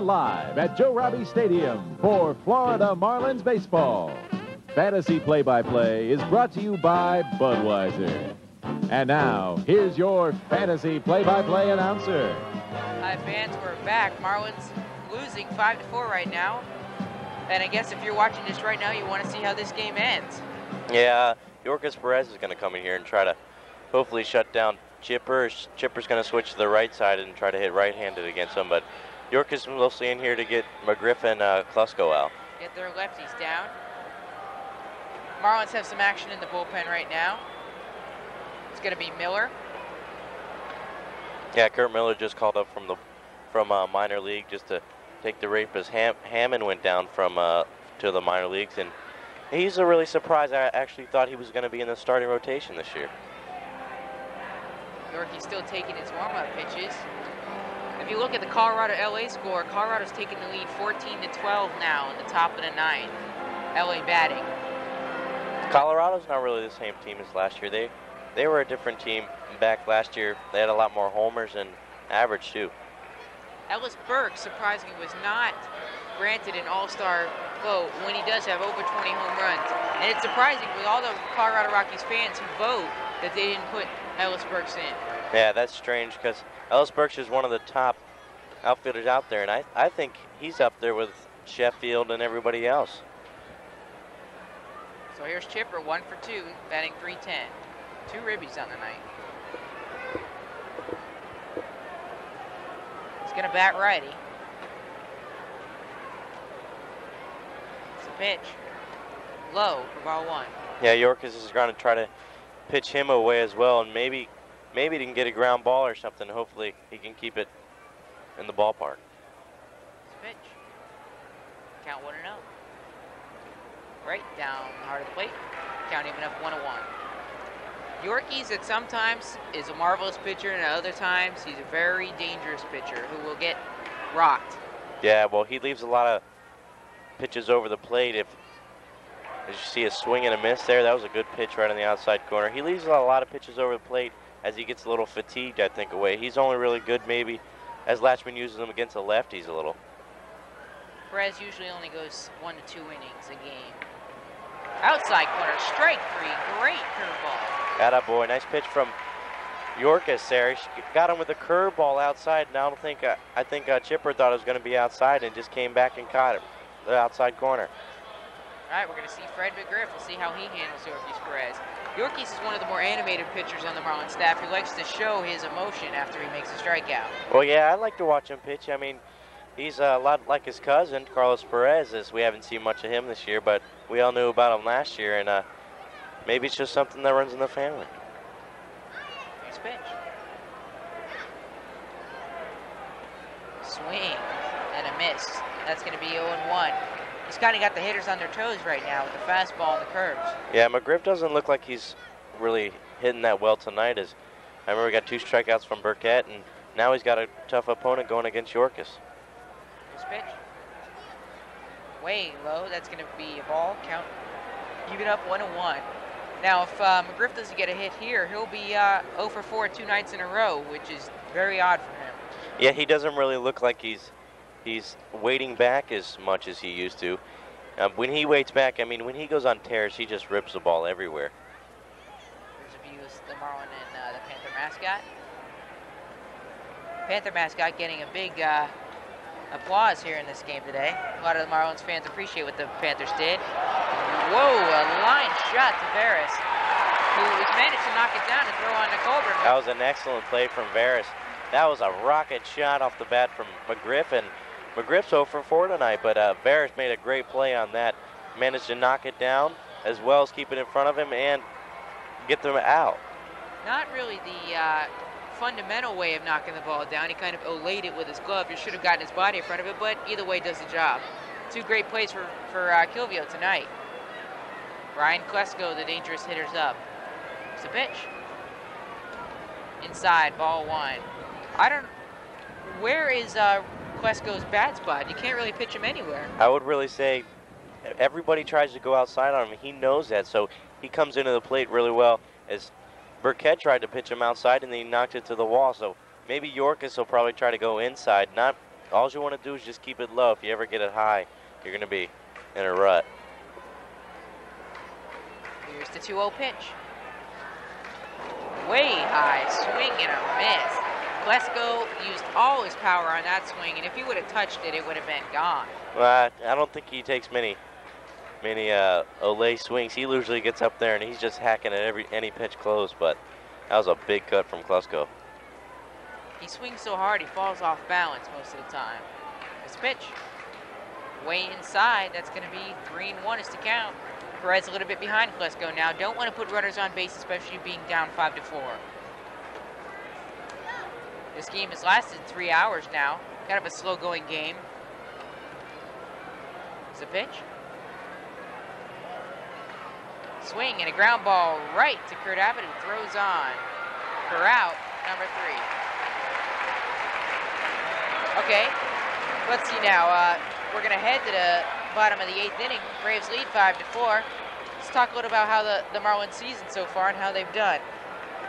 live at Joe Robbie Stadium for Florida Marlins baseball. Fantasy Play-by-Play is brought to you by Budweiser. And now, here's your Fantasy Play-by-Play announcer. Hi fans, we're back. Marlins losing 5-4 right now. And I guess if you're watching this right now, you want to see how this game ends. Yeah, Yorkis Perez is going to come in here and try to hopefully shut down Chipper. Chipper's going to switch to the right side and try to hit right-handed against him, but Yorkis mostly in here to get McGriff and Klusko out. Get their lefties down. Marlins have some action in the bullpen right now. It's going to be Miller. Yeah, Kurt Miller just called up from minor league just to take the rate because Hammond went down from to the minor leagues, and he's a really surprised. I actually thought he was going to be in the starting rotation this year. Yorkie's still taking his warm-up pitches. If you look at the Colorado-LA score, Colorado's taking the lead 14-12 now in the top of the ninth. LA batting. Colorado's not really the same team as last year. They were a different team back last year. They had a lot more homers and average too. Ellis Burke, surprisingly, was not granted an all-star vote when he does have over 20 home runs. And it's surprising with all the Colorado Rockies fans who vote that they didn't put Ellis Burks in. Yeah, that's strange because Ellis Burks is one of the top outfielders out there, and I think he's up there with Sheffield and everybody else. So here's Chipper, 1 for 2, batting .310. 2 ribbies on the night. He's going to bat righty. It's a pitch. Low for ball 1. Yeah, Yorkis is going to try to pitch him away as well, and maybe he can get a ground ball or something. Hopefully he can keep it in the ballpark. It's a pitch. Count 1-0. Right down the heart of the plate. Count even up 1-1. Yorkie's at sometimes is a marvelous pitcher, and at other times he's a very dangerous pitcher who will get rocked. Yeah, well, he leaves a lot of pitches over the plate. As you see a swing and a miss there, that was a good pitch right on the outside corner. He leaves a lot of pitches over the plate as he gets a little fatigued, I think, away. He's only really good maybe as Latchman uses him against the lefties a little. Perez usually only goes 1 to 2 innings a game. Outside corner, strike 3, great curveball. Attaboy, nice pitch from Yorkis there. He got him with a curveball outside, and I think Chipper thought it was going to be outside and just came back and caught it, the outside corner. All right, we're going to see Fred McGriff. We'll see how he handles Yorkis Perez. Yorkis is one of the more animated pitchers on the Marlins staff who likes to show his emotion after he makes a strikeout. Well, yeah, I like to watch him pitch. I mean, he's a lot like his cousin, Carlos Perez, as we haven't seen much of him this year, but we all knew about him last year, and maybe it's just something that runs in the family. Nice pitch. Swing and a miss. That's going to be 0-1. He's kind of got the hitters on their toes right now with the fastball and the curves. Yeah, McGriff doesn't look like he's really hitting that well tonight. I remember we got 2 strikeouts from Burkett, and now he's got a tough opponent going against Yorkis. This pitch. Way low. That's going to be a ball. Count. Even up 1-1. Now, if McGriff doesn't get a hit here, he'll be 0 for 4 2 nights in a row, which is very odd for him. Yeah, he doesn't really look like he's waiting back as much as he used to. When he waits back, I mean, when he goes on tears, he just rips the ball everywhere. Here's a view of the Marlin and the Panther mascot. Panther mascot getting a big applause here in this game today. A lot of the Marlins fans appreciate what the Panthers did. Whoa, a line shot to Veras, who has managed to knock it down and throw on to Colbert. That was an excellent play from Veras. That was a rocket shot off the bat from McGriff, and McGriff's 0 for 4 tonight, but Veras made a great play on that. Managed to knock it down as well as keep it in front of him and get them out. Not really the fundamental way of knocking the ball down. He kind of olayed it with his glove. He should have gotten his body in front of it, but either way does the job. 2 great plays for Kilvio tonight. Ryan Klesko, the dangerous hitter's up. It's a pitch. Inside, ball 1. Where is Klesko's bat spot? You can't really pitch him anywhere. I would really say everybody tries to go outside on him. He knows that, so he comes into the plate really well. As Burkett tried to pitch him outside, and then he knocked it to the wall. So maybe Yorkis will probably try to go inside, not all you want to do is just keep it low. If you ever get it high, you're going to be in a rut. Here's the 2-0 pitch. Way high, swing and a miss. Klesko used all his power on that swing, and if he would have touched it, it would have been gone. Well, I don't think he takes many Olay swings. He usually gets up there and he's just hacking at any pitch close, but that was a big cut from Klesko. He swings so hard he falls off balance most of the time. This pitch, way inside, that's going to be 3-1 is to count. Perez a little bit behind Klesko now. Don't want to put runners on base, especially being down 5-4. This game has lasted 3 hours now. Kind of a slow-going game. It's a pitch. Swing and a ground ball right to Kurt Abbott, who throws on for out number 3. Okay, let's see now. We're going to head to the bottom of the 8th inning. Braves lead 5-4. Let's talk a little about how the Marlins season so far and how they've done.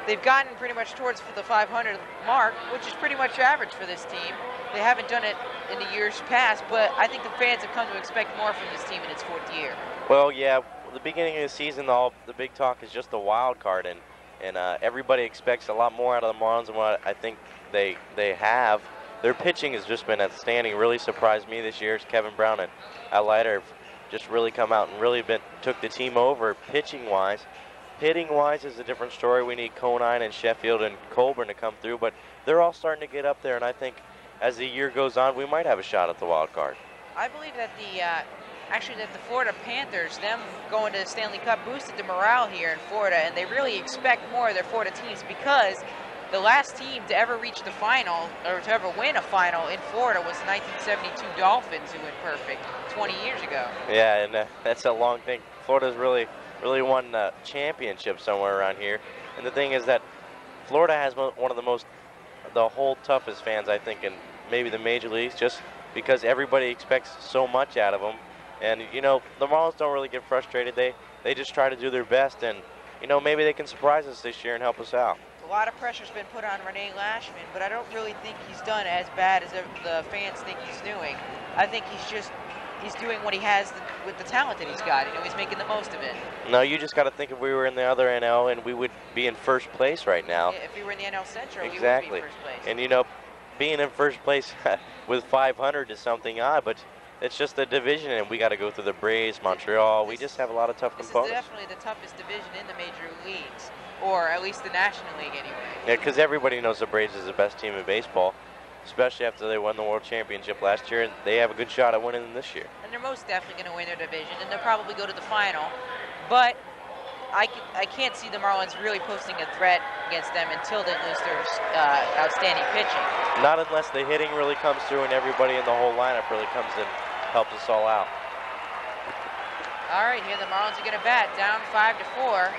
They've gotten pretty much towards the 500 mark, which is pretty much average for this team. They haven't done it in the years past, but I think the fans have come to expect more from this team in its 4th year. Well, yeah, the beginning of the season, the big talk is just the wild card, and everybody expects a lot more out of the Marlins than what I think they have. Their pitching has just been outstanding. Really surprised me this year. Kevin Brown and Al Leiter have just really come out and really took the team over pitching-wise. Hitting-wise is a different story. We need Conine and Sheffield and Colburn to come through, but they're all starting to get up there, and I think as the year goes on, we might have a shot at the wild card. I believe that the Florida Panthers, them going to the Stanley Cup, boosted the morale here in Florida, and they really expect more of their Florida teams because the last team to ever reach the final, or to ever win a final in Florida, was the 1972 Dolphins, who went perfect 20 years ago. Yeah, and that's a long thing. Florida's really won a championship somewhere around here. And the thing is that Florida has one of the whole toughest fans, I think, in maybe the major leagues, just because everybody expects so much out of them. And, you know, the Marlins don't really get frustrated. They just try to do their best, and, you know, maybe they can surprise us this year and help us out. A lot of pressure's been put on Renee Lashman, but I don't really think he's done as bad as the fans think he's doing. I think he's doing what he has with the talent that he's got. You know, he's making the most of it. No, you just got to think if we were in the other NL and we would be in first place right now. Yeah, if we were in the NL Central, exactly. we would be in first place. And, you know, being in first place with 500 is something odd, but it's just a division, and we got to go through the Braves, Montreal. We just have a lot of tough components. This is definitely the toughest division in the major leagues, or at least the National League anyway. Yeah, because everybody knows the Braves is the best team in baseball, especially after they won the World Championship last year, and they have a good shot at winning this year. And they're most definitely going to win their division, and they'll probably go to the final. But I can't see the Marlins really posting a threat against them until they lose their outstanding pitching. Not unless the hitting really comes through and everybody in the whole lineup really comes in, helps us all out. All right, here the Marlins are going to bat, down 5-4.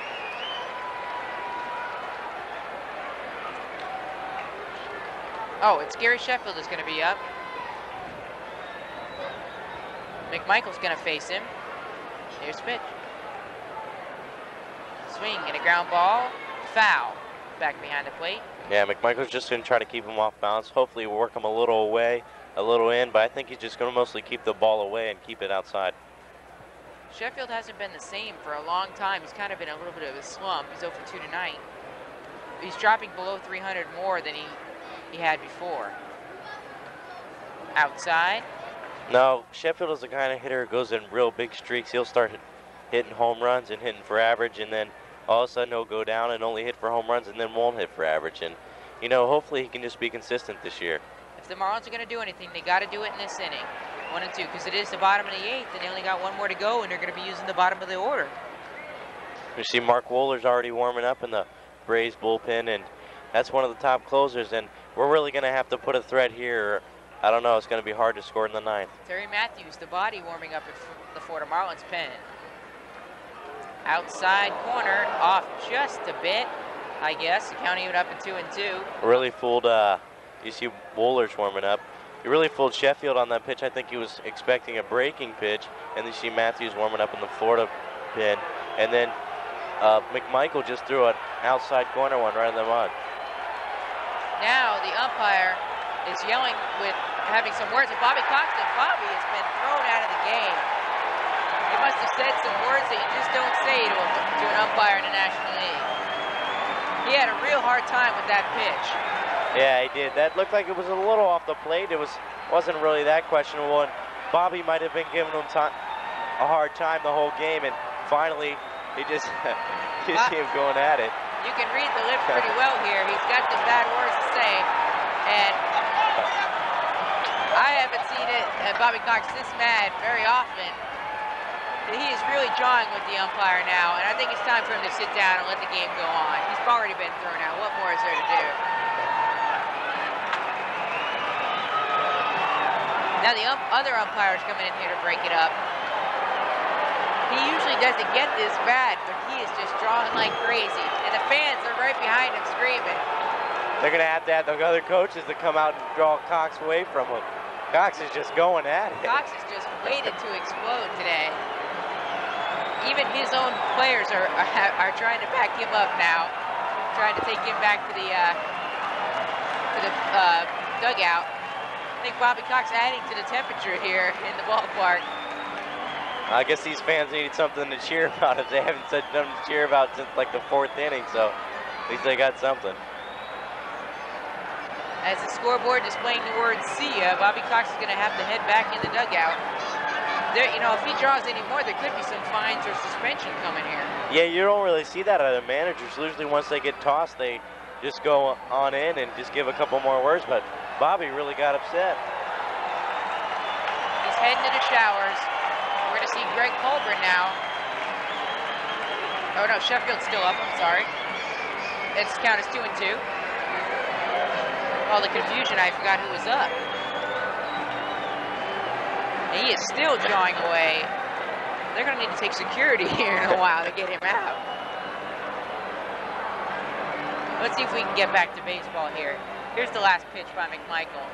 Oh, it's Gary Sheffield is going to be up. McMichael's going to face him. Here's the pitch. Swing and a ground ball. Foul. Back behind the plate. Yeah, McMichael's just going to try to keep him off balance. Hopefully work him a little away, a little in, but I think he's just going to mostly keep the ball away and keep it outside. Sheffield hasn't been the same for a long time. He's kind of in a little bit of a slump. He's 0-for-2 tonight. He's dropping below 300 more than he had before. Outside. No, Sheffield is the kind of hitter who goes in real big streaks. He'll start hitting home runs and hitting for average, and then all of a sudden he'll go down and only hit for home runs and then won't hit for average. And, you know, hopefully he can just be consistent this year. If the Marlins are going to do anything, they got to do it in this inning. 1 and 2, because it is the bottom of the 8th, and they only got one more to go, and they're going to be using the bottom of the order. You see Mark Wohler's already warming up in the Braves bullpen, and that's one of the top closers, and we're really going to have to put a threat here. I don't know, it's going to be hard to score in the 9th. Terry Matthews, the body, warming up at the Florida Marlins pen. Outside corner, off just a bit, I guess. Counting it up at 2 and 2. Really fooled, you see Wohler's warming up. He really fooled Sheffield on that pitch. I think he was expecting a breaking pitch, and then you see Matthews warming up in the Florida pen. And then McMichael just threw an outside corner one right in the mud. Now the umpire is yelling with having some words with Bobby Cox, and Bobby has been thrown out of the game. He must have said some words that you just don't say to an umpire in the National League. He had a real hard time with that pitch. Yeah, he did. That looked like it was a little off the plate. It wasn't really that questionable, and Bobby might have been giving him a hard time the whole game, and finally, you see him going at it. You can read the lips pretty well here. He's got some bad words to say, and I haven't seen it, Bobby Cox this mad very often. He is really jawing with the umpire now, and I think it's time for him to sit down and let the game go on. He's already been thrown out. What more is there to do? Now the other umpire's coming in here to break it up. He usually doesn't get this bad, but he is just drawing like crazy. And the fans are right behind him screaming. They're going to have the other coaches to come out and draw Cox away from him. Cox is just going at it. Cox has just waited to explode today. Even his own players are trying to back him up now, trying to take him back to the dugout. I think Bobby Cox adding to the temperature here in the ballpark. I guess these fans needed something to cheer about if they haven't said something to cheer about since like the 4th inning, so at least they got something. As the scoreboard displaying the word "see ya," Bobby Cox is going to have to head back in the dugout. There, you know, if he draws any more, there could be some fines or suspension coming here. Yeah, you don't really see that out of managers. Usually once they get tossed, they just go on in and just give a couple more words, but Bobby really got upset. He's heading to the showers. We're going to see Greg Colburn now. Oh no, Sheffield's still up, I'm sorry. Its count is 2-2. All the confusion, I forgot who was up. He is still drawing away. They're going to need to take security here in a while to get him out. Let's see if we can get back to baseball here. Here's the last pitch by McMichael.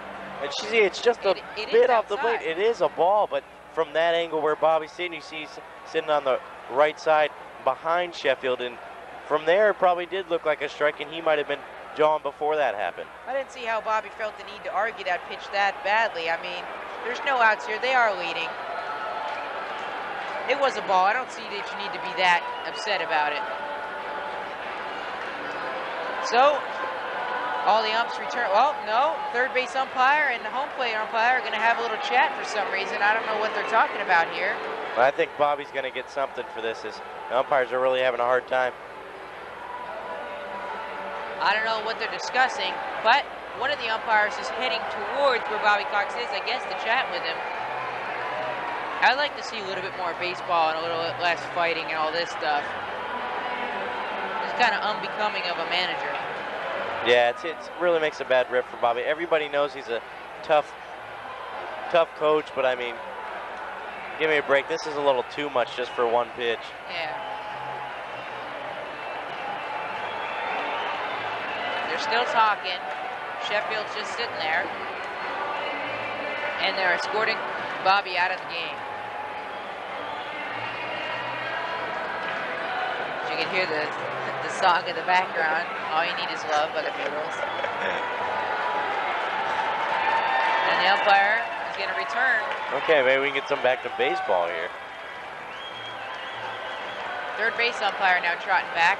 And it's just a bit off the plate. It is a ball, but from that angle where Bobby's sitting, you see he's sitting on the right side behind Sheffield, and from there it probably did look like a strike, and he might have been jawing before that happened. I didn't see how Bobby felt the need to argue that pitch that badly. I mean, there's no outs here. They are leading. It was a ball. I don't see that you need to be that upset about it. So, all the umps return. Well, no. Third base umpire and the home plate umpire are going to have a little chat for some reason. I don't know what they're talking about here. Well, I think Bobby's going to get something for this. As the umpires are really having a hard time. I don't know what they're discussing, but one of the umpires is heading towards where Bobby Cox is, I guess, to chat with him. I'd like to see a little bit more baseball and a little bit less fighting and all this stuff. It's kind of unbecoming of a manager. Yeah, it really makes a bad rip for Bobby. Everybody knows he's a tough coach, but I mean, give me a break. This is a little too much just for one pitch. Yeah. They're still talking. Sheffield's just sitting there. And they're escorting Bobby out of the game. You can hear the song in the background, All You Need Is Love by the Beatles. And the umpire is going to return. Okay, maybe we can get some back to baseball here. Third base umpire now trotting back.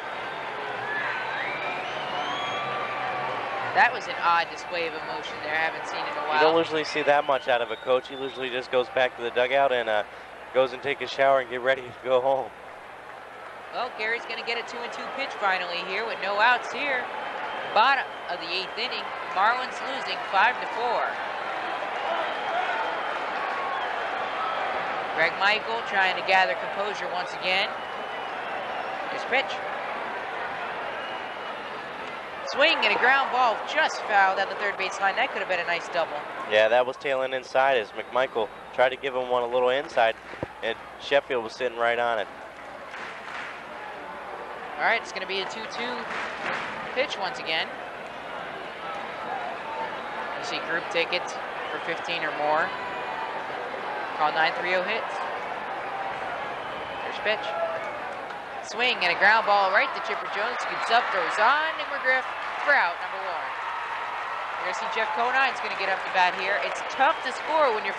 That was an odd display of emotion there. I haven't seen it in a while. You don't usually see that much out of a coach. He usually just goes back to the dugout and goes and take a shower and get ready to go home. Well, Gary's going to get a 2-2 pitch finally here with no outs here. Bottom of the 8th inning. Marlins losing 5-4. Greg Michael trying to gather composure once again. Here's pitch. Swing and a ground ball just fouled at the third base line. That could have been a nice double. Yeah, that was tailing inside as McMichael tried to give him one a little inside, and Sheffield was sitting right on it. All right, it's going to be a 2-2 pitch once again. You see group tickets for 15 or more. Call 930-HITS. There's pitch. Swing and a ground ball right to Chipper Jones. Scoops up, throws on, and McGriff for out number 1. You're gonna see Jeff Conine's gonna get up the bat here. It's tough to score when your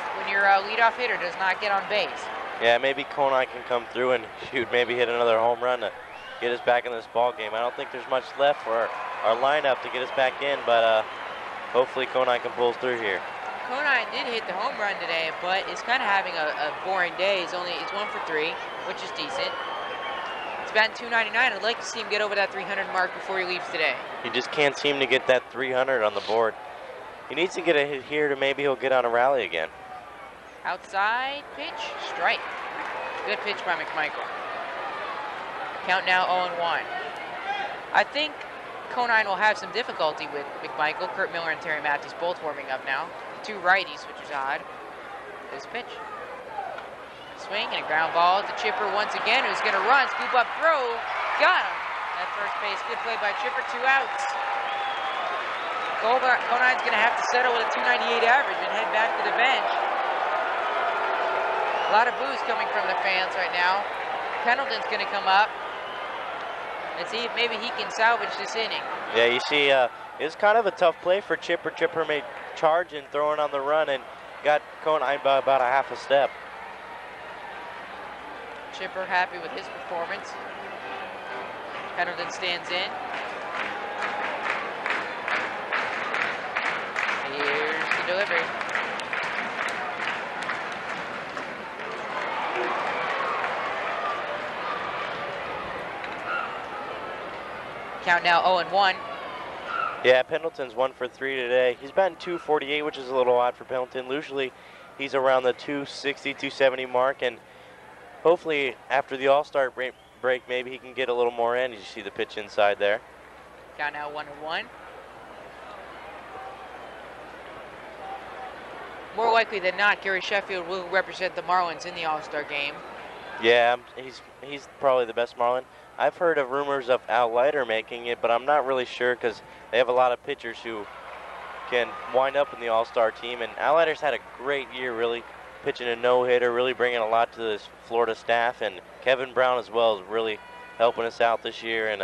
leadoff hitter does not get on base. Yeah, maybe Conine can come through and shoot, maybe hit another home run to get us back in this ball game. I don't think there's much left for our lineup to get us back in, but hopefully Conine can pull us through here. Conine did hit the home run today, but is kind of having a boring day. He's 1 for 3, which is decent. He's batting .299. I'd like to see him get over that 300 mark before he leaves today. He just can't seem to get that 300 on the board. He needs to get a hit here to maybe he'll get on a rally again. Outside pitch, strike. Good pitch by McMichael. Count now 0-1. I think Conine will have some difficulty with McMichael. Kurt Miller and Terry Matthews both warming up now. 2 righties, which is odd. This pitch. Swing and a ground ball to Chipper once again, who's going to run, scoop up, throw. Got him at first base. Good play by Chipper, 2 outs. Conine's going to have to settle with a .298 average and head back to the bench. A lot of boos coming from the fans right now. Pendleton's going to come up. Let's see if maybe he can salvage this inning. Yeah, you see, it's kind of a tough play for Chipper. Chipper made charge and throwing on the run and got Conine by about a half a step. Chipper happy with his performance. Pendleton stands in. Here's the delivery. Count now 0-1. Yeah, Pendleton's 1 for 3 today. He's batting .248, which is a little odd for Pendleton. Usually he's around the .260, .270 mark, and hopefully after the All-Star break, maybe he can get a little more in. You see the pitch inside there. Count now 1-1. More likely than not, Gary Sheffield will represent the Marlins in the All-Star game. Yeah, he's probably the best Marlin. I've heard of rumors of Al Leiter making it, but I'm not really sure because they have a lot of pitchers who can wind up in the All-Star team. And Al Leiter's had a great year, really pitching a no-hitter, really bringing a lot to this Florida staff. And Kevin Brown as well is really helping us out this year. And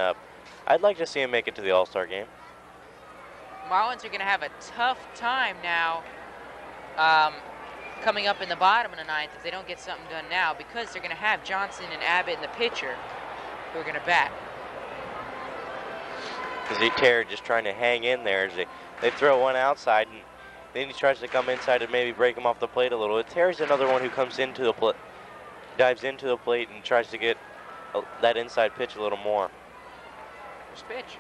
I'd like to see him make it to the All-Star game. Marlins are going to have a tough time now coming up in the bottom of the 9th if they don't get something done now, because they're going to have Johnson and Abbott and the pitcher who are going to bat. Terry just trying to hang in there as they throw one outside, and then he tries to come inside and maybe break him off the plate a little. Terry's another one who comes into the plate, dives into the plate and tries to get that inside pitch a little more. First pitch.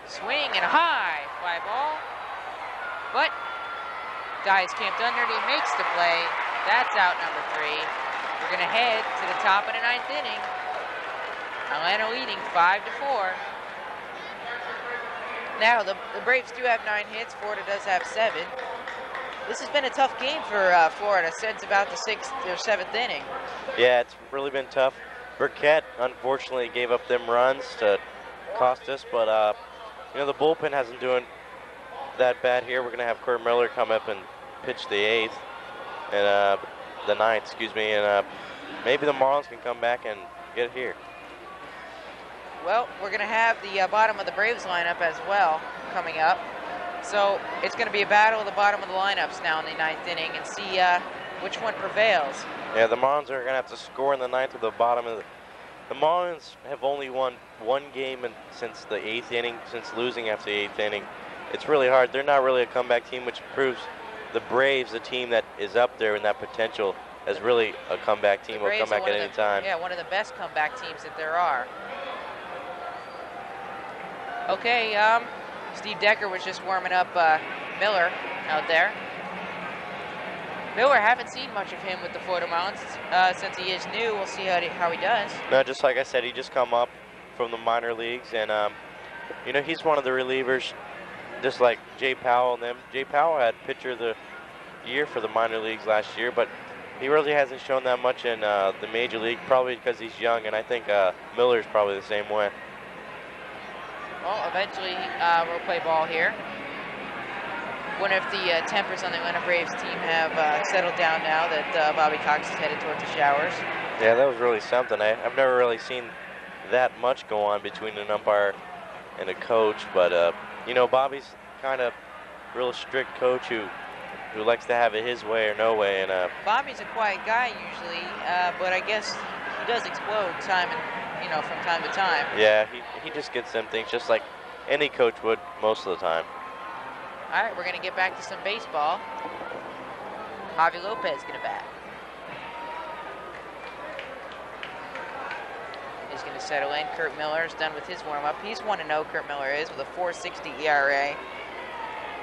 Swing and a high fly ball, but Dias camped under it. He makes the play. That's out number 3. We're going to head to the top of the 9th inning. Atlanta leading 5-4. Now, the Braves do have 9 hits. Florida does have 7. This has been a tough game for Florida since about the 6th or 7th inning. Yeah, it's really been tough. Burkett, unfortunately, gave up them runs to cost us, but, you know, the bullpen hasn't doing that bad here. We're going to have Kurt Miller come up and pitch the 8th, and the 9th, excuse me, and maybe the Marlins can come back and get it here. Well, we're going to have the bottom of the Braves lineup as well coming up. So it's going to be a battle of the bottom of the lineups now in the 9th inning and see which one prevails. Yeah, the Marlins are going to have to score in the 9th or the bottom of the Marlins have only won 1 game since the 8th inning, since losing after the 8th inning. It's really hard. They're not really a comeback team, which proves the Braves, the team that is up there in that potential, as really a comeback team. Will come back at any time. Yeah, one of the best comeback teams that there are. Okay, Steve Decker was just warming up Miller out there. Miller, haven't seen much of him with the Florida Marlins since he is new. We'll see how he does. No, just like I said, he just come up from the minor leagues, and you know, he's one of the relievers, just like Jay Powell and them. Jay Powell had pitcher of the year for the minor leagues last year, but he really hasn't shown that much in the major league, probably because he's young, and I think Miller's probably the same way. Well, eventually we'll play ball here. Wonder if the tempers on the Atlanta Braves team have settled down now that Bobby Cox is headed towards the showers. Yeah, that was really something. I've never really seen that much go on between an umpire and a coach, but you know, Bobby's kind of real strict coach who likes to have it his way or no way. And Bobby's a quiet guy usually, but I guess he does explode from time to time. Yeah, he just gets them things just like any coach would most of the time. All right, we're going to get back to some baseball. Javi Lopez going to bat. He's going to settle in. Kurt Miller's done with his warm-up. He's 1-0, Kurt Miller is, with a 4.60 ERA.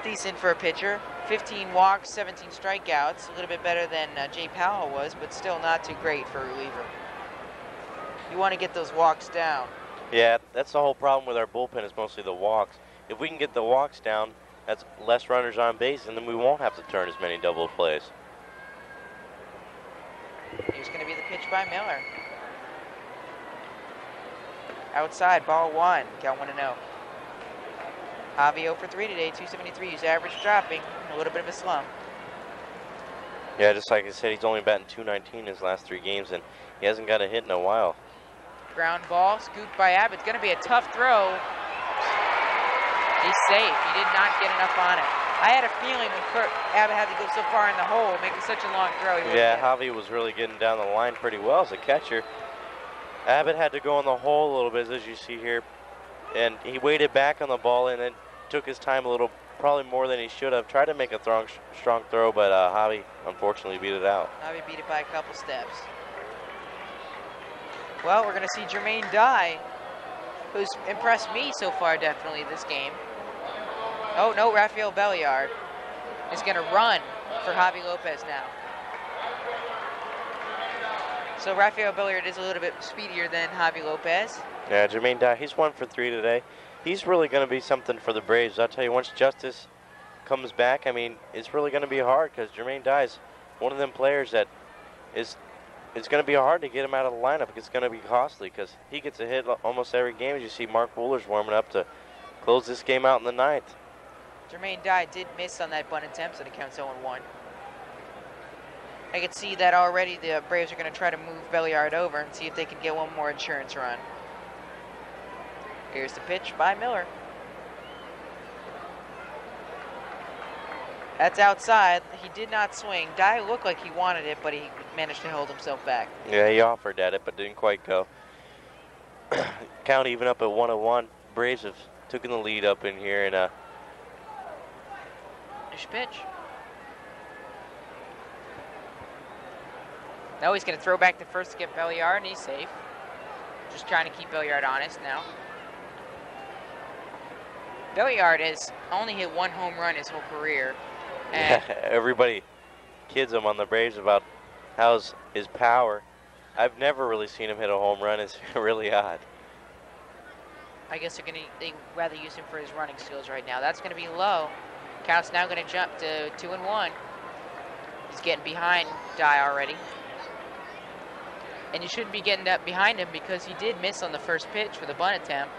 Decent for a pitcher. 15 walks, 17 strikeouts. A little bit better than Jay Powell was, but still not too great for a reliever. You want to get those walks down. Yeah, that's the whole problem with our bullpen is mostly the walks. If we can get the walks down, that's less runners on base, and then we won't have to turn as many double plays. Here's going to be the pitch by Miller. Outside, ball 1. Count 1-0. Javi 0 for 3 today, 273. His average dropping, a little bit of a slump. Yeah, just like I said, he's only batting .219 his last 3 games, and he hasn't got a hit in a while. Ground ball, scooped by Abbott. It's going to be a tough throw. He's safe. He did not get enough on it. I had a feeling when Abbott had to go so far in the hole, making such a long throw. Yeah, Javi was really getting down the line pretty well as a catcher. Abbott had to go in the hole a little bit, as you see here, and he waited back on the ball and then took his time a little, probably more than he should have. Tried to make a strong throw, but Javi unfortunately beat it out. Javi beat it by a couple steps. Well, we're going to see Jermaine Dye, who's impressed me so far definitely this game. Oh, no, Rafael Belliard is going to run for Javi Lopez now. So Rafael Belliard is a little bit speedier than Javi Lopez. Yeah, Jermaine Dye, he's 1 for 3 today. He's really going to be something for the Braves. I'll tell you, once Justice comes back, I mean, it's really going to be hard because Jermaine Dye is one of them players that is, it's going to be hard to get him out of the lineup. It's going to be costly because he gets a hit almost every game. As you see, Mark Wooler's warming up to close this game out in the 9th. Jermaine Dye did miss on that bunt attempt, so it counts 0-1. I could see that already the Braves are going to try to move Belliard over and see if they can get one more insurance run. Here's the pitch by Miller. That's outside. He did not swing. Dye looked like he wanted it, but he managed to hold himself back. Yeah, he offered at it, but didn't quite go. Count even up at 1-1. Braves have taken the lead up in here, and Nice pitch. Now he's going to throw back to first to get Belliard, and he's safe. Just trying to keep Belliard honest now. Belliard has only hit 1 home run his whole career. And yeah, everybody kids him on the Braves about how's his power. I've never really seen him hit a home run. It's really odd. I guess they'd rather use him for his running skills right now. That's going to be low. Count's now going to jump to 2-1. He's getting behind Dye already. And you shouldn't be getting up behind him because he did miss on the first pitch for the bunt attempt.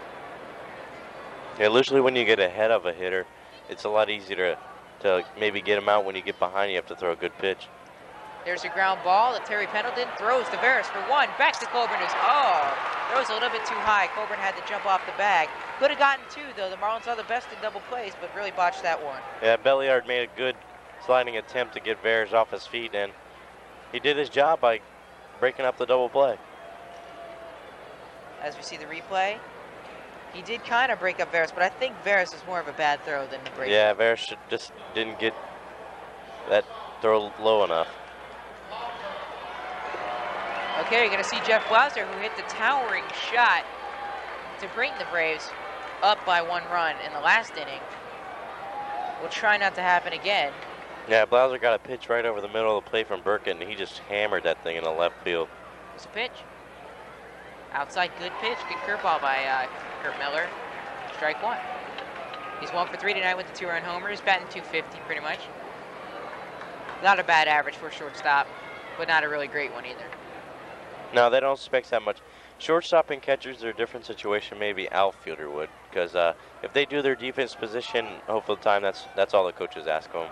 Yeah, usually when you get ahead of a hitter, it's a lot easier to maybe get him out. When you get behind, you have to throw a good pitch. There's a ground ball that Terry Pendleton throws to Veras for 1. Back to Coburn. Throws a little bit too high. Coburn had to jump off the bag. Could have gotten 2, though. The Marlins are the best in double plays, but really botched that one. Yeah, Belliard made a good sliding attempt to get Veras off his feet, and he did his job by breaking up the double play. As we see the replay, he did kind of break up Veras, but I think Veras is more of a bad throw than the break. Yeah, Veras just didn't get that throw low enough. Okay, you're going to see Jeff Blauser, who hit the towering shot to bring the Braves up by 1 run in the last inning. We'll try not to happen again. Yeah, Blauser got a pitch right over the middle of the plate from Burkett, and he just hammered that thing in the left field. Here's a pitch. Outside, good pitch. Good curveball by Kurt Miller. Strike 1. He's 1 for 3 tonight with the 2-run homer. He's batting .250 pretty much. Not a bad average for a shortstop, but not a really great one either. No, they don't expect that much. Shortstop and catchers are a different situation, maybe outfielder would, because if they do their defense position, hopefully the time, that's all the coaches ask them.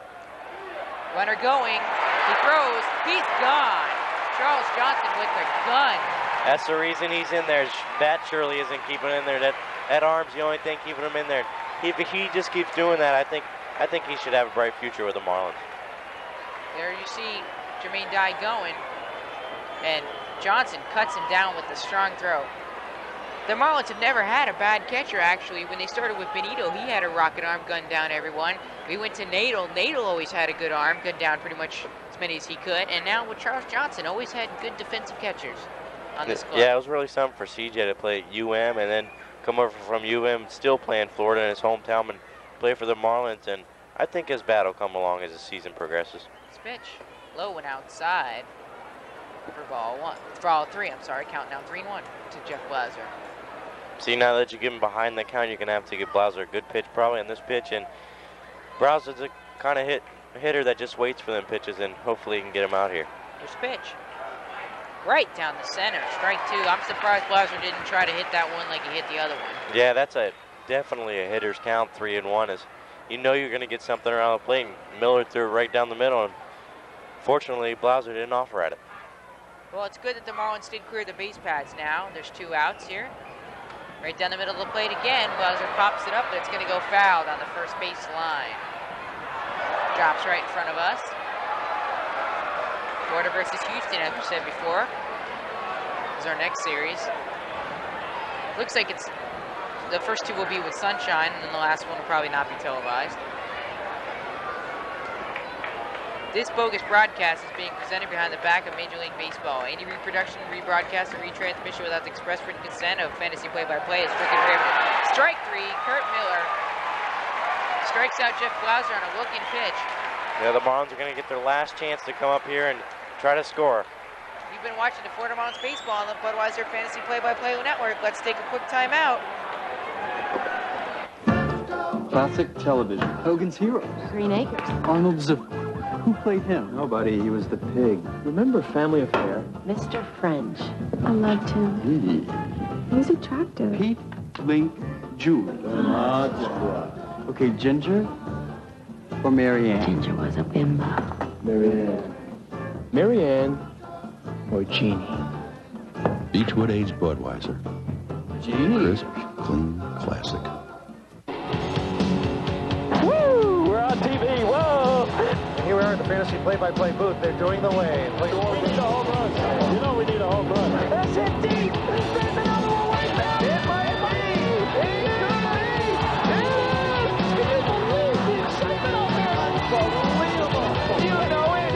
Runner going, he throws, he's gone. Charles Johnson with the gun. That's the reason he's in there. Bat surely isn't keeping him in there. That arm's the only thing keeping him in there. if he just keeps doing that, I think he should have a bright future with the Marlins. There you see Jermaine Dye going, and Johnson cuts him down with a strong throw. The Marlins have never had a bad catcher, actually. When they started with Benito, he had a rocket arm, gunned down everyone. We went to Nadel. Nadel always had a good arm, gunned down pretty much as many as he could. And now with Charles Johnson, always had good defensive catchers on this club. Yeah, it was really something for CJ to play at UM and then come over from UM, still play in Florida in his hometown and play for the Marlins. And I think his bat will come along as the season progresses. This pitch, low and outside for ball 3, I'm sorry, count now 3-1 to Jeff Blauser. See, now that you give him behind the count, you're going to have to give Blauser a good pitch probably on this pitch. And Blauser's a kind of hitter that just waits for them pitches, and hopefully he can get him out here. Here's pitch. Right down the center, strike 2. I'm surprised Blauser didn't try to hit that one like he hit the other one. Yeah, that's definitely a hitter's count, 3-1. Is you know you're going to get something around the plate, and Miller threw it right down the middle, and fortunately Blauser didn't offer at it. Well, it's good that the Marlins did clear the base pads now. There's 2 outs here. Right down the middle of the plate again. Blauser pops it up, but it's going to go foul down the first base line. Drops right in front of us. Florida versus Houston, as we said before, is our next series. Looks like the first 2 will be with sunshine, and then the last one will probably not be televised. This bogus broadcast is being presented behind the back of Major League Baseball. Any reproduction, rebroadcast, or retransmission without the express written consent of Fantasy Play-by-Play is strictly prohibited. Strike 3, Kurt Miller strikes out Jeff Blauser on a looking pitch. Yeah, the Marlins are going to get their last chance to come up here and try to score. You've been watching the Florida Marlins baseball on the Budweiser Fantasy Play-by-Play Network. Let's take a quick timeout. Classic television. Hogan's Heroes. Green Acres. Arnold Zip. Who played him? Nobody. He was the pig. Remember Family Affair? Mr. French. I loved him. He was attractive. Pete, Link, Julie. Okay, Ginger or Mary Ann? Ginger was a bimbo. Mary Ann. Mary Ann or Jeannie? Beechwood aged Budweiser. Jeannie. Crisp, clean, classic. Woo! We're on TV. Whoa! And here we are in the Fantasy Play-by-Play booth. They're doing the way. We need a home run. You know we need a home run. That's it deep. There's another one way back. It might be. It could be. Yes! Can you believe the excitement out there? Unbelievable. You know it.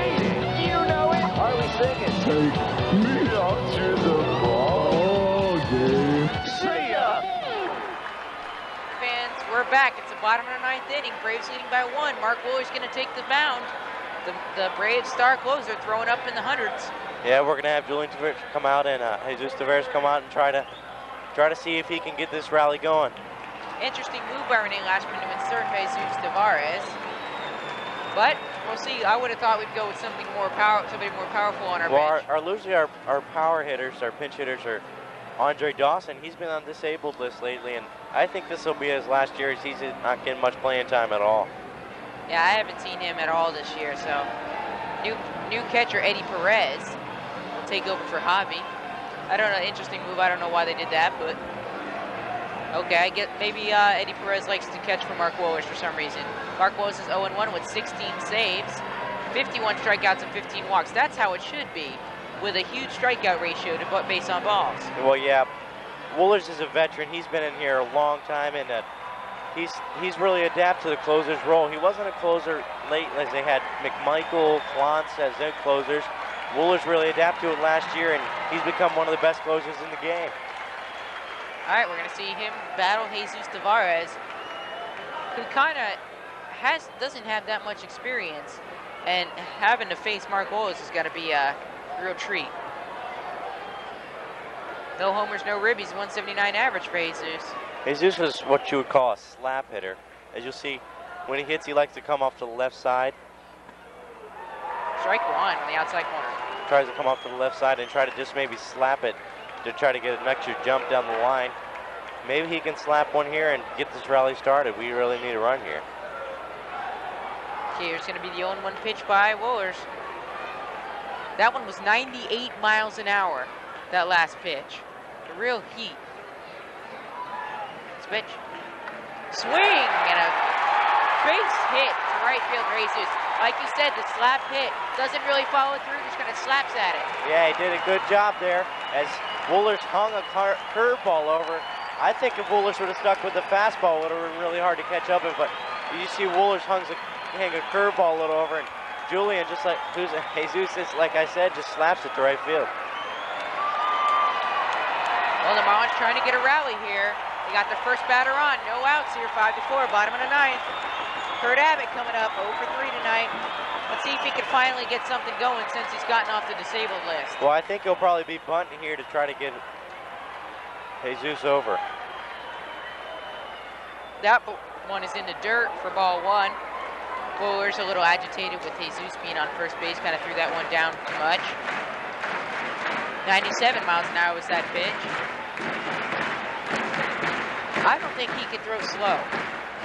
You know it. Are we singing? Take me out to the ball game. See ya. Fans, we're back. It's the bottom of the 9th inning. Braves leading by 1. Mark Wooler's going to take the mound. The Braves star closer throwing up in the hundreds. Yeah, we're going to have Julian Tavares come out and Jesus Tavares come out and try to see if he can get this rally going. Interesting move by Renee Lashman to insert Jesus Tavares. But we'll see. I would have thought we'd go with somebody more powerful on our bench. Our power hitters, our pinch hitters are Andre Dawson. He's been on disabled list lately, and I think this will be his last year as he's not getting much playing time at all. Yeah, I haven't seen him at all this year, so new catcher Eddie Perez will take over for Javi. I don't know, interesting move. I don't know why they did that, but okay, I get maybe Eddie Perez likes to catch for Mark Wohlers for some reason. Mark Wohlers is 0-1 with 16 saves, 51 strikeouts and 15 walks. That's how it should be, with a huge strikeout ratio to base on balls. Well, yeah, Wohlers is a veteran. He's been in here a long time, and he's really adapted to the closer's role. He wasn't a closer late as they had McMichael, Clance as their closers. Wohlers really adapted to it last year, and he's become one of the best closers in the game. All right, we're going to see him battle Jesus Tavares, who kind of doesn't have that much experience, and having to face Mark Wohlers is going to be a real treat. No homers, no ribbies, 179 average for Jesus. Jesus is what you would call a slap hitter. As you'll see, when he hits, he likes to come off to the left side. Strike 1 on the outside corner. Tries to come off to the left side and try to just maybe slap it to try to get an extra jump down the line. Maybe he can slap one here and get this rally started. We really need a run here. Okay, here's going to be the 0-1 pitch by Wohlers. That one was 98 miles an hour, that last pitch. A real heat. Pitch. Swing and a base hit to right field for Jesus. Like you said, the slap hit doesn't really follow through, just kind of slaps at it. Yeah, he did a good job there as Wohlers hung a curveball over. I think if Wohlers would have stuck with the fastball, it would have been really hard to catch up with, but you see Wohlers hang a curveball a little over, and Julian, just like Jesus, like I said, just slaps it to right field. Well, the Marlins trying to get a rally here. They got their first batter on. No outs here, 5-4, bottom of the ninth. Kurt Abbott coming up, 0 for 3 tonight. Let's see if he can finally get something going since he's gotten off the disabled list. Well, I think he'll probably be bunting here to try to get Jesus over. That one is in the dirt for ball 1. Wohlers a little agitated with Jesus being on first base, kind of threw that one down too much. 97 miles an hour was that pitch. I don't think he can throw slow.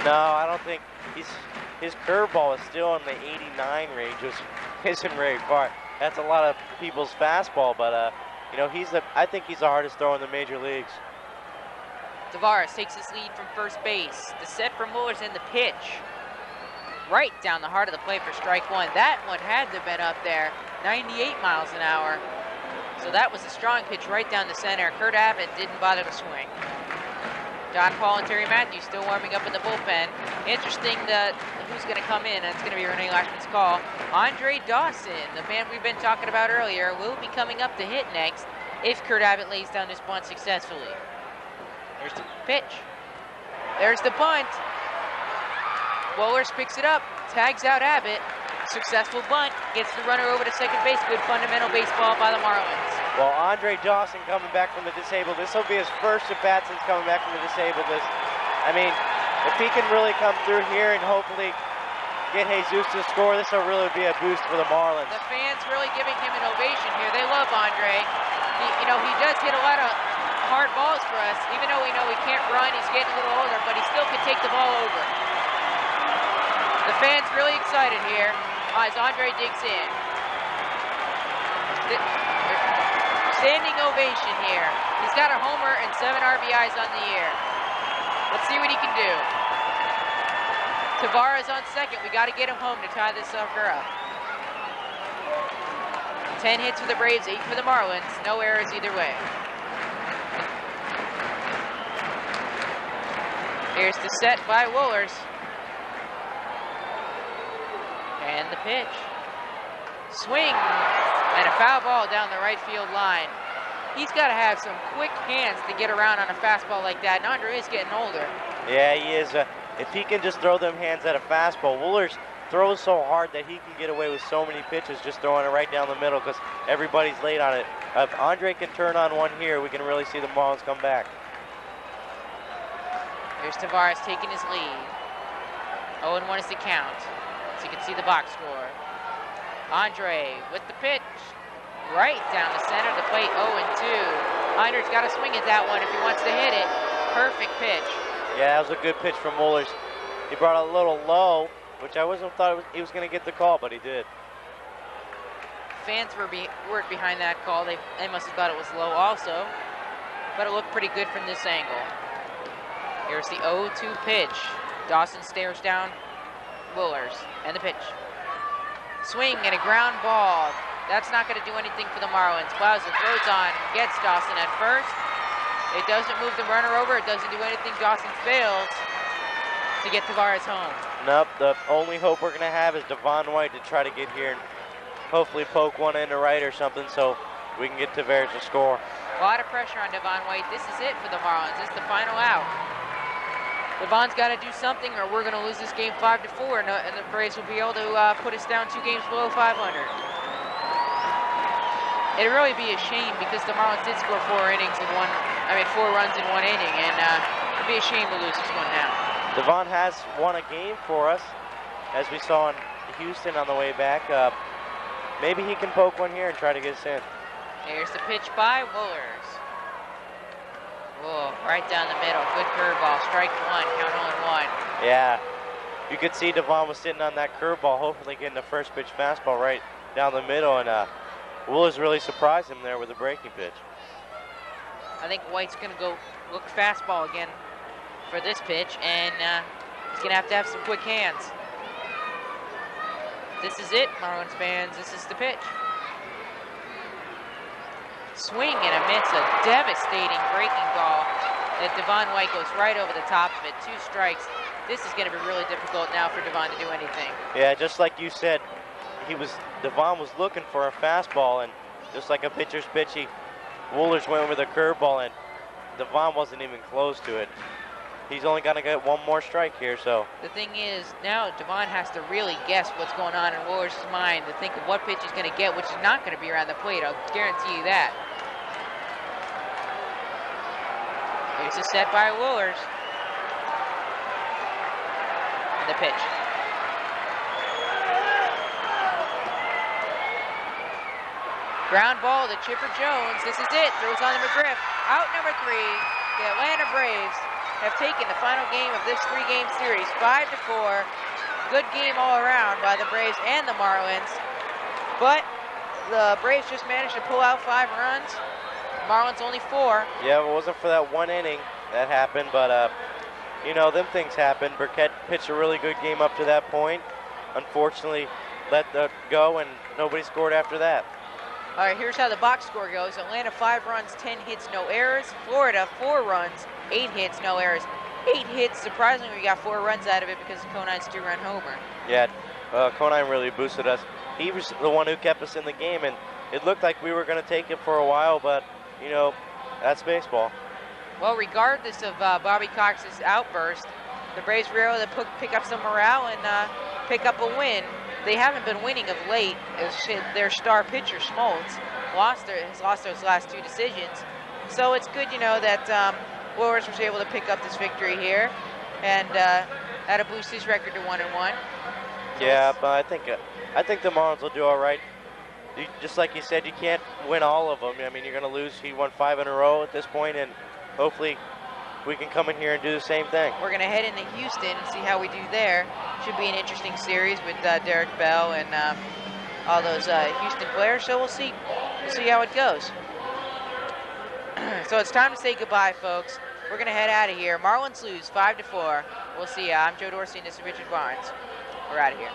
No, I don't think his curveball is still in the 89 range, which isn't very far. That's a lot of people's fastball, but you know, I think he's the hardest thrower in the major leagues. Tavares takes his lead from first base. The set from Wohlers in the pitch. Right down the heart of the plate for strike 1. That one had to have been up there. 98 miles an hour. So that was a strong pitch right down the center. Kurt Abbott didn't bother to swing. John Paul and Terry Matthews still warming up in the bullpen. Interesting who's going to come in. That's going to be Renee Lashman's call. Andre Dawson, the man we've been talking about earlier, will be coming up to hit next if Kurt Abbott lays down this bunt successfully. There's the pitch. There's the bunt. Wohlers picks it up, tags out Abbott. Successful bunt, gets the runner over to second base. Good fundamental baseball by the Marlins. Well, Andre Dawson coming back from the disabled. This will be his first at-bat since coming back from the disabled list. I mean, if he can really come through here and hopefully get Jesus to score, this will really be a boost for the Marlins. The fans really giving him an ovation here. They love Andre. He does hit a lot of hard balls for us. Even though we know he can't run, he's getting a little older, but he still can take the ball over. The fans really excited here as Andre digs in. Standing ovation here. He's got a homer and 7 RBIs on the year. Let's see what he can do. Tavares on second. We got to get him home to tie this sucker up. 10 hits for the Braves, 8 for the Marlins. No errors either way. Here's the set by Wohlers. And the pitch. Swing. And a foul ball down the right field line. He's got to have some quick hands to get around on a fastball like that. And Andre is getting older. Yeah, he is. If he can just throw them hands at a fastball, Wohlers throws so hard that he can get away with so many pitches just throwing it right down the middle because everybody's late on it. If Andre can turn on one here, we can really see the Marlins come back. Here's Tavares taking his lead. 0-1 is the count. So you can see the box score. Andre with the pitch. Right down the center of the plate, 0-2. Andre's got to swing at that one if he wants to hit it. Perfect pitch. Yeah, that was a good pitch from Wohlers. He brought it a little low, which I wasn't thought he was going to get the call, but he did. Fans weren't behind that call. They must have thought it was low also, but it looked pretty good from this angle. Here's the 0-2 pitch. Dawson stares down Wohlers, and the pitch. Swing and a ground ball. That's not going to do anything for the Marlins. Plowser throws on, gets Dawson at first. It doesn't move the runner over. It doesn't do anything. Dawson fails to get Tavares home. Nope, the only hope we're going to have is Devon White to try to get here and hopefully poke one into right or something so we can get Tavares to score. A lot of pressure on Devon White. This is it for the Marlins. This is the final out. Devon's got to do something or we're going to lose this game 5-4 and the Braves will be able to put us down 2 games below 500. It'd really be a shame because the Marlins did score 4 runs in 1 inning, and it'd be a shame to lose this one now. Devon has won a game for us, as we saw in Houston on the way back. Maybe he can poke one here and try to get us in. Here's the pitch by Wohlers. Whoa, right down the middle. Good curveball. Strike 1, count 0-1. Yeah, you could see Devon was sitting on that curveball, hopefully getting the first pitch fastball right down the middle, and Wohlers really surprised him there with a breaking pitch. I think White's going to go look fastball again. for this pitch, and he's going to have some quick hands. This is it, Marlins fans. This is the pitch. Swing and a miss, a devastating breaking ball that Devon White goes right over the top of it. 2 strikes. This is going to be really difficult now for Devon to do anything. Yeah, just like you said, Devon was looking for a fastball, and just like a pitcher's pitch, Wohlers went with a curveball, and Devon wasn't even close to it. He's only going to get 1 more strike here, so. The thing is, now Devon has to really guess what's going on in Wohlers' mind to think of what pitch he's going to get, which is not going to be around the plate. I'll guarantee you that. Here's a set by Wohlers. And the pitch. Ground ball to Chipper Jones. This is it. Throws on the McGriff. Out number 3. The Atlanta Braves have taken the final game of this 3-game series, 5-4. Good game all around by the Braves and the Marlins. But the Braves just managed to pull out 5 runs. Marlins only 4. Yeah, if it wasn't for that 1 inning that happened, but you know, them things happen. Burkett pitched a really good game up to that point. Unfortunately, let that go, and nobody scored after that. All right, here's how the box score goes. Atlanta 5 runs, 10 hits, no errors. Florida 4 runs, 8 hits, no errors. 8 hits, surprisingly, we got 4 runs out of it because of Conine's 2-run homer. Yeah, Conine really boosted us. He was the one who kept us in the game, and it looked like we were going to take it for a while, but, you know, that's baseball. Well, regardless of Bobby Cox's outburst, the Braves were able to pick up some morale and pick up a win. They haven't been winning of late, as their star pitcher, Smoltz, has lost those last 2 decisions. So it's good, you know, that Wohlers was able to pick up this victory here, and that'll boost his record to 1-1. Yeah, but I think the Marlins will do all right. Just like you said, you can't win all of them. I mean, you're going to lose. He won 5 in a row at this point, and hopefully we can come in here and do the same thing. We're going to head into Houston and see how we do there. Should be an interesting series with Derek Bell and all those Houston players. So we'll see how it goes. So it's time to say goodbye, folks. We're going to head out of here. Marlins lose 5-4. We'll see ya. I'm Joe Dorsey, and this is Richard Barnes. We're out of here.